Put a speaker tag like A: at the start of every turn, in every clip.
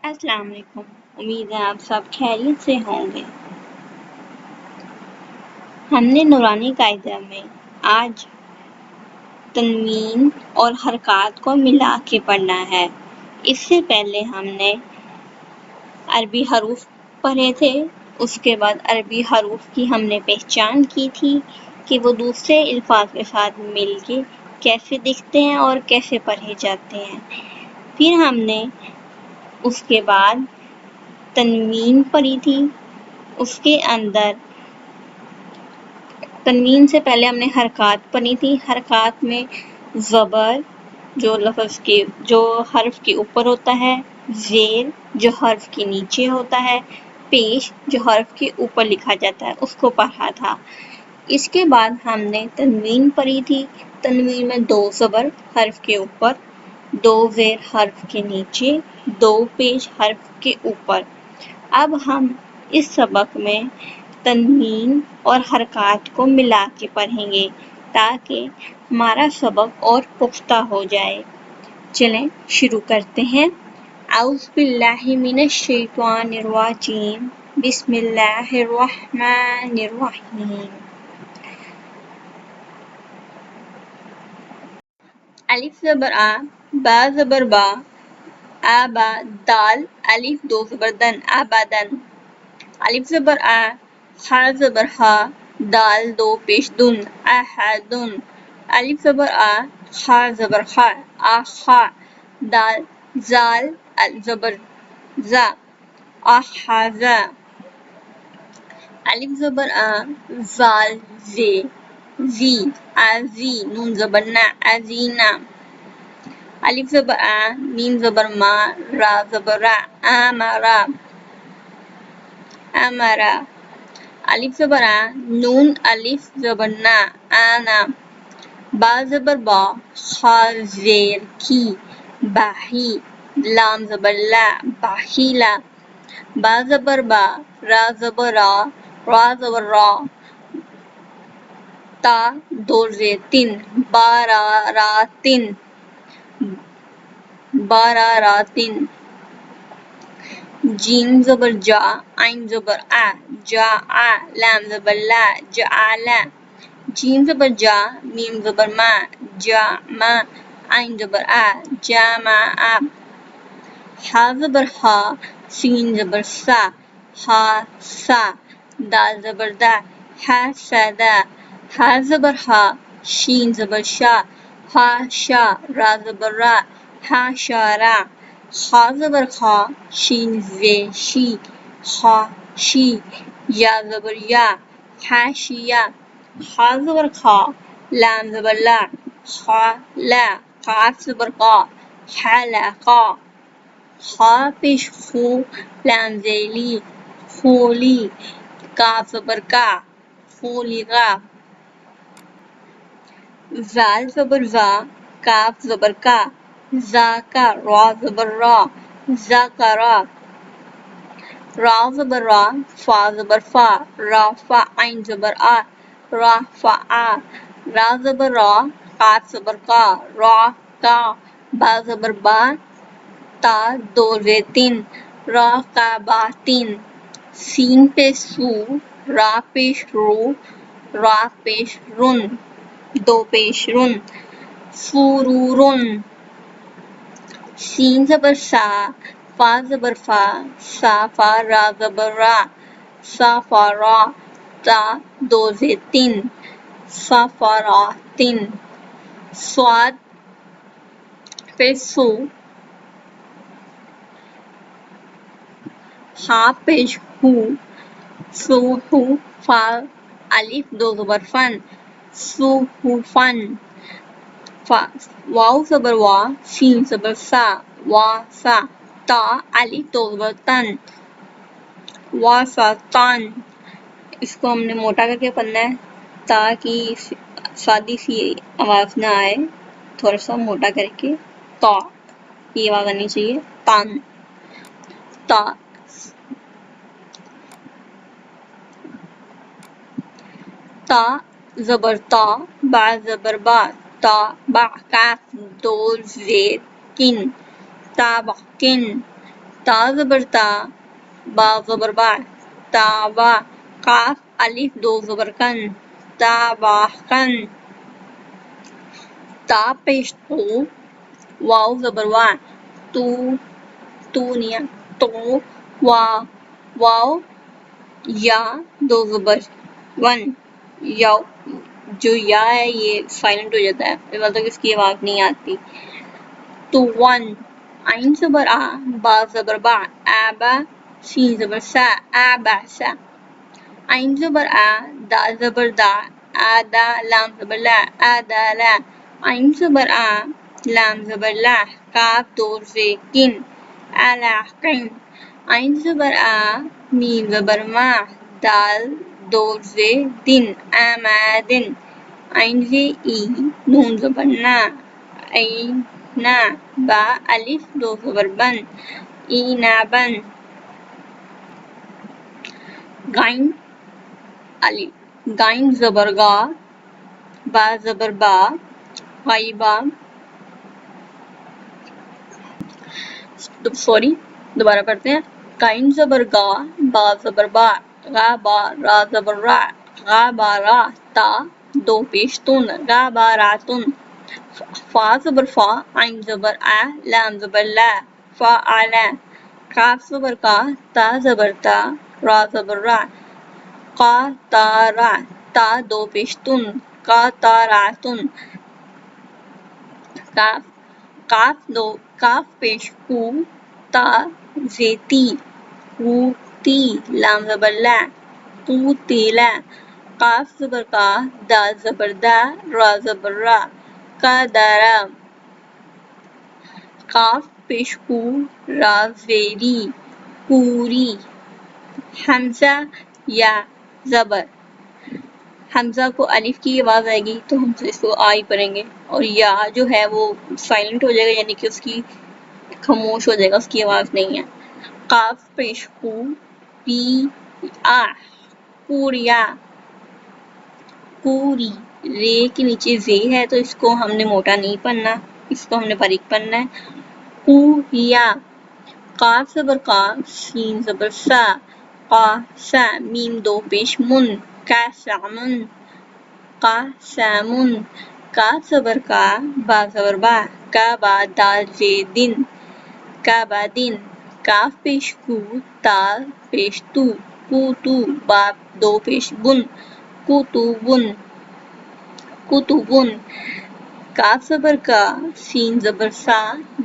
A: السلام علیکم، امید ہے آپ سب خیریت سے ہوں گے۔ ہم نے نورانی قاعدہ میں آج تنوین اور حرکات کو ملا کے پڑھنا ہے۔ اس سے پہلے ہم نے عربی حروف پڑھے تھے، اس کے بعد عربی حروف کی ہم نے پہچان کی تھی کہ وہ دوسرے الفاظ کے ساتھ مل کے کیسے دکھتے ہیں اور کیسے پڑھے جاتے ہیں۔ پھر ہم نے اس کے بعد تنوین پڑھی تھی، اس کے اندر تنوین سے پہلے ہم نے حرکات پڑھی تھی۔ حرکات میں زبر جو حرف کے اوپر ہوتا ہے، زیر جو حرف کے نیچے ہوتا ہے، پیش جو حرف کے اوپر لکھا جاتا ہے، اس کو پڑھا تھا۔ اس کے بعد ہم نے تنوین پڑھی تھی۔ تنوین میں 2 زبر حرف کے اوپر، 2 زیر حرف کے نیچے، 2 پیش حرف کے اوپر۔ اب ہم اس سبق میں تنوین اور حرکات کو ملا کے پڑھیں گے تاکہ ہمارا سبق اور پختہ ہو جائے۔ چلیں شروع کرتے ہیں۔ اعوذ باللہ من الشیطان الرجیم، بسم اللہ الرحمن الرحیم۔ الف زبر آ، با زبر با، آبا، دال، الف 2 زبر دن، آبادن۔ الف زبر آ، ہا زبر ہا، دال 2 پیش دن، احدن۔ الف زبر آ، ہا زبر ہا، آہا، دال، زال زبر زا، آہازا۔ الف زبر آ، زال زی، زی، آزی، نون زبر نا، آزینا۔ الف زبر آ، میم زبر ما، را زبر را، آمرا، امرا۔ الف زبر آ، نون الف زبر نا، آنا۔ با زبر با، خا زیر کی، باہی، لام زبر لا، باہیلا۔ با زبر با، را زبر را، را زبر را، تا 2 زیر تن، باراراتن، باراراتن۔ جیم زبر جا، عین زبر آ، جا آ، لام زبر لا، جعلا۔ جیم زبر جا، میم زبر ما، جا ما، عین زبر آ، جامع۔ ہا زبر ہا، سین زبر سا، ہا سا۔ دال زبر دا، حاسدا۔ ہا زبر ہا، شین زبر شا، ہا شا۔ را زبر را، حاشارا۔ خا زبر خا، شین زی شی، خا شی۔ یا زبر یا، حاشیہ۔ خا زبر خا، لام زبر لا، خا لا۔ قاف زبر قا، حلقا۔ خا پیش خو، لام ذیلی، خولی۔ کاف زبر کا، خولیغا۔ زال زبر زا، کاف زبر کا، ذاکا۔ را زبر را، ذکرا۔ را زبر را، فا زبر فا، رافع۔ عین زبر آ، رافعا۔ را زبر را، قاف زبر قا، راقا۔ با زبر با، تا 2 زیر تن، راقباتن۔ سین پیش سو، را پیش رو، را پیش رن، 2 پیش رن، سرورن۔ سین زبر سا، فا زبر فا، صافا۔ را زبر را، صافرا۔ تا 2 زیر تن، صفراتن۔ صاد پیش سو، ہا پیش ہو، سوہو۔ فا الف 2 زبر فن، صحفن۔ واو زبر وا، سین زبر سا، واسا۔ تا الف 2 زبر تن، واسطن۔ اس کو ہم نے موٹا کر کے پڑھنا ہے تاکہ سادی سی آواز نہ آئے، تھوڑا سا موٹا کر کے تا یہ آواز آنی چاہیے، تن، تا۔ تا زبر تا، با زبر با، تا با۔ کاف 2 زیر کن، تابقن۔ تا زبر تا، با زبر با، تابا. قاف الف دو زبر کن، تاباکن. تا پیش تو، واو زبر وا، تو، تو نیا، تو، وا، واو، یا دو زبر ون، یا جو یا ہے یہ سائلنٹ ہو جاتا ہے، مطلب اس کی آواز نہیں آتی. تو ون. عین زبر آ، با زبر با، آبا. سین زبر سا، آبا سا. عین زبر آ، دا زبر دا، آدا. لام زبر لا، آدا لا. عین زبر آ، لام زبر لا، کاف دو سے کن، علاقن. عین زبر آ، میم زبر ما، دال دو سے دن، آمادن. عین سے ای، نون زبر نا، عین نا. با الف دو زبر بن، اینابن. غین الف، غین زبر غا، با زبر با، غیبا. دوبارہ پڑھتے ہیں. غین زبر غا، با زبر با، غا با، را زبر را، غا با را. تا دو پیش تن، غا با راتن. فا زبر فا، عین زبر آ، لام زبر لا، فا آلا. کاف زبر کا، تا زبر تا، را زبر را، قا تا را. تا دو پیش تن، کا تا راتن. کاف، کاف دو، کاف پیش کو، تا زیتی، قوتی. لام زبر لا، قوتیلا. قاف زبر کا، دا زبر دا، را زبر را، کا دارا. قاف پیش کو، را زیری، کوری. حمزہ یا زبر، حمزہ کو الف کی آواز آئے گی تو ہم اس کو آ ہی پڑھیں گے، اور یا جو ہے وہ سائلنٹ ہو جائے گا، یعنی کہ اس کی خاموش ہو جائے گا، اس کی آواز نہیں ہے. قاف پیش کو، ری آ، کوریا، کوری. رے کے نیچے زے ہے تو اس کو ہم نے موٹا نہیں پڑھنا، اس کو ہم نے باریک پڑھنا ہے. کوریا. قاف زبر کا، سین زبر سا، قا سا. میم دو پیش من، کا سامن، قا سامن. کاف زبر کا، با زبر با، کا با. دال زے دن، کا با دن. کاف پیش کو، تا پیش تو، کو تو. با دو پیش بن، کتبن، کتبن. کاف زبر کا، سین زبر سا،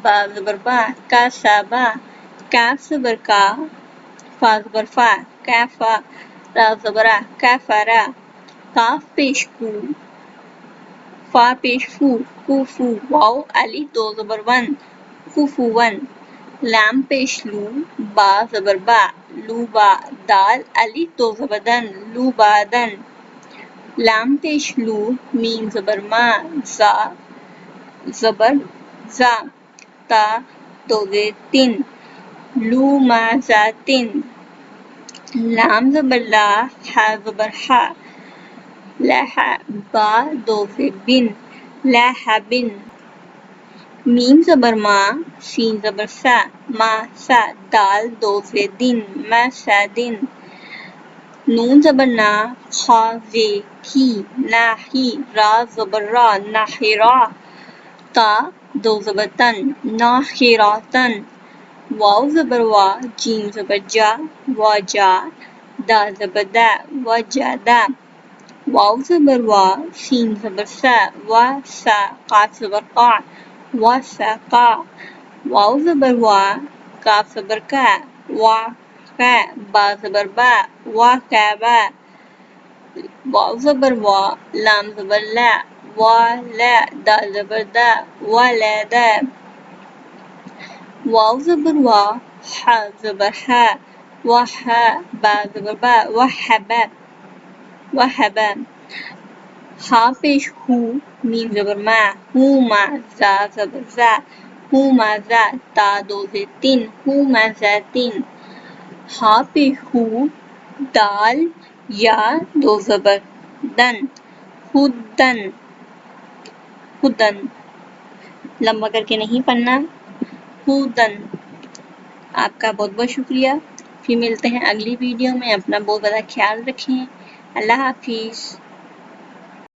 A: با زبر با، کا سابا. کاف زبر کا، فا زبر فا، کافا. را زبر آ، کافارا. کاف پیش کو، فا پیش فو، کوفو. واو الف دو زبر ون، کوفون. لام پیش لو، با زبر با، لوبا. دال الف دو زبر دن، لوبادن. لام پیش لو، میم زبر ما، زا زبر زا. تا دو زے تن، لو ما زاتن. لام زبر لا، ہا زبر ہا، لہا. با دو سے بن، لاہبن. میم زبر ما، سین زبر سا، ما سا. دال دو سے دن، مسادن. نون زبر نا، خا زے کی، ناہی. را زبر را، ناہرا. تا دو زبر تن، ناہراتن. واو زبر وا، جیم زبر جا، واجا. دا زبر دا، وجادا. واو زبر وا، سین زبر سا، واسا. قاف زبر قا، واسقا. واو زبر وا، کاف زبر کا، واقع. با زبر با، واقعبا. واو زبر وا، لام زبر لا، والا. دا زبر دا، ولادا. واو زبر وا، ہا زبر ہا، وہا. با زبر با، وہبا، وہبا. ہا پیش ہو، میم زبر ما، ہوما. زا زبر زا، ہومازا. تا دو سے تن، ہومازاتن. ہا پیش ہو، دال یا دو زبر دن، خودن، خودن. لمبا کر کے نہیں پڑھنا، خودن. آپ کا بہت بہت شکریہ. پھر ملتے ہیں اگلی ویڈیو میں. اپنا بہت بڑا خیال رکھیں. اللہ حافظ.